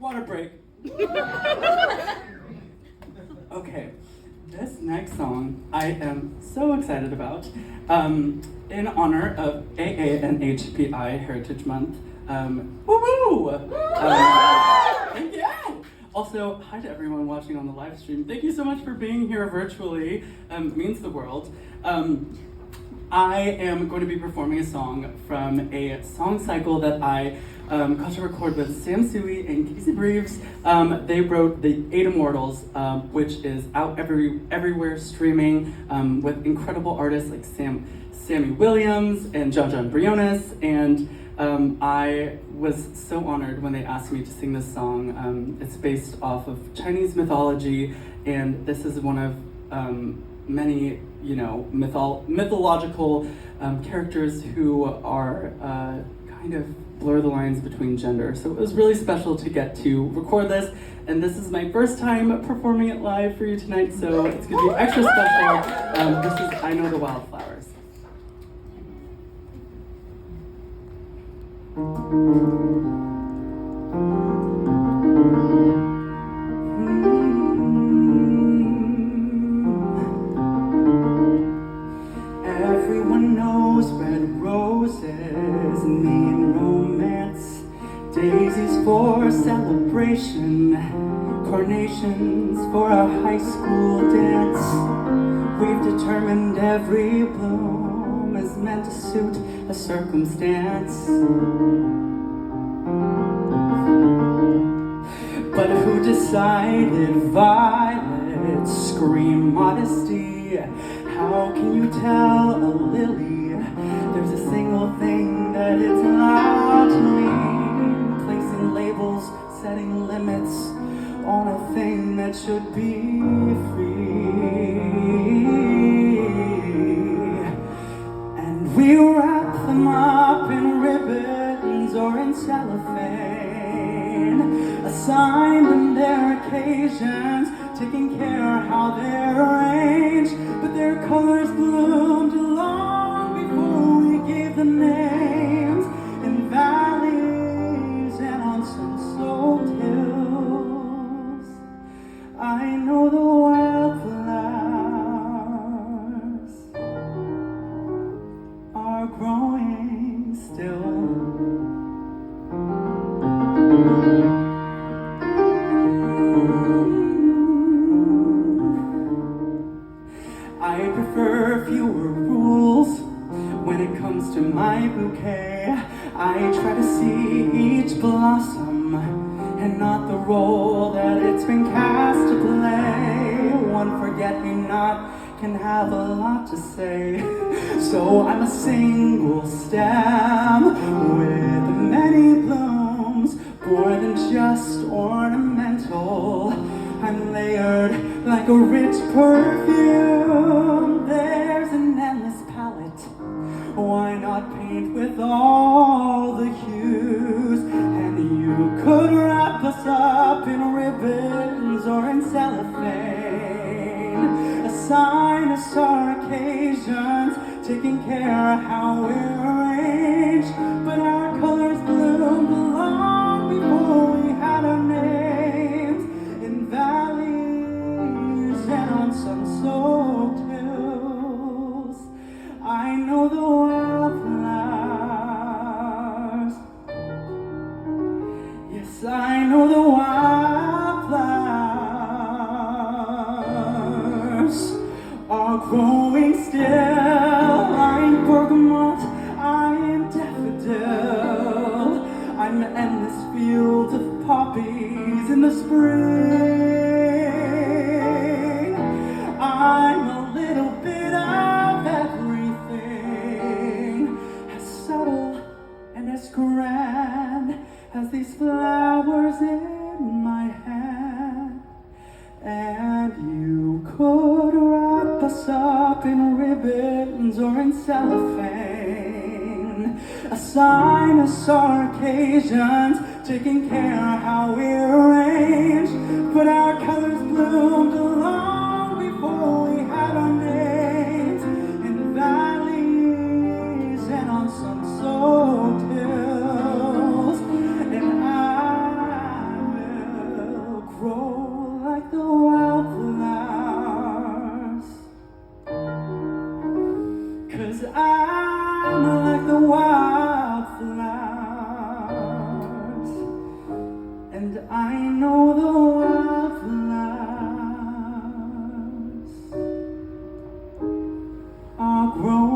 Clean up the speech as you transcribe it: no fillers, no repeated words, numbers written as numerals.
Water break. Okay, this next song I am so excited about. In honor of AA and HPI Heritage Month. Woo-woo! Thank you! Also, hi to everyone watching on the live stream. Thank you so much for being here virtually. It means the world. I am going to be performing a song from a song cycle that I got to record with Sam Sui and Casey Breves. They wrote The Eight Immortals, which is out everywhere streaming with incredible artists like Sammy Williams and John Briones. And I was so honored when they asked me to sing this song. It's based off of Chinese mythology, and this is one of many, mythological characters who are kind of blur the lines between gender. So it was really special to get to record this, and this is my first time performing it live for you tonight, so it's gonna be extra special. This is I Know the Wildflowers. Everyone knows red roses mean romance, daisies for celebration, carnations for our high school dance. We've determined every bloom is meant to suit a circumstance. But who decided violets scream modesty? How can you tell a lily there's a single thing that it's allowed to mean? Placing labels, setting limits on a thing that should be free. And we wrap them up in ribbons or in cellophane, assign them their occasions, taking care how they're arranged. But their colors bloomed long before we gave them names, in valleys and on sun-soaked hills. I know the wildflowers are growing still. I prefer fewer rules when it comes to my bouquet. I try to see each blossom and not the role that it's been cast to play. One forget-me-not can have a lot to say. So I'm a single stem with many blooms, more than just ornamental. I'm layered like a rich perfume. There's an endless palette. Why not paint with all the hues? And you could wrap us up in ribbons or in cellophane, assign us our occasions, taking care how we're arranged. But our colors bloomed long before we had our names, in valleys and on sun-soaked hills. I know the wildflowers. Yes, I know the wildflowers are growing still. I'm bergamot, I'm daffodil, I'm endless fields of poppies in the spring. I'm a little bit of everything, as subtle and as grand as these flowers in my hand. And you could wrap us up in ribbons or in cellophane, assign us our occasions, taking care how we're arranged. But our colors bloomed long before we had our names, in valleys and on sun-soaked hills. And I will grow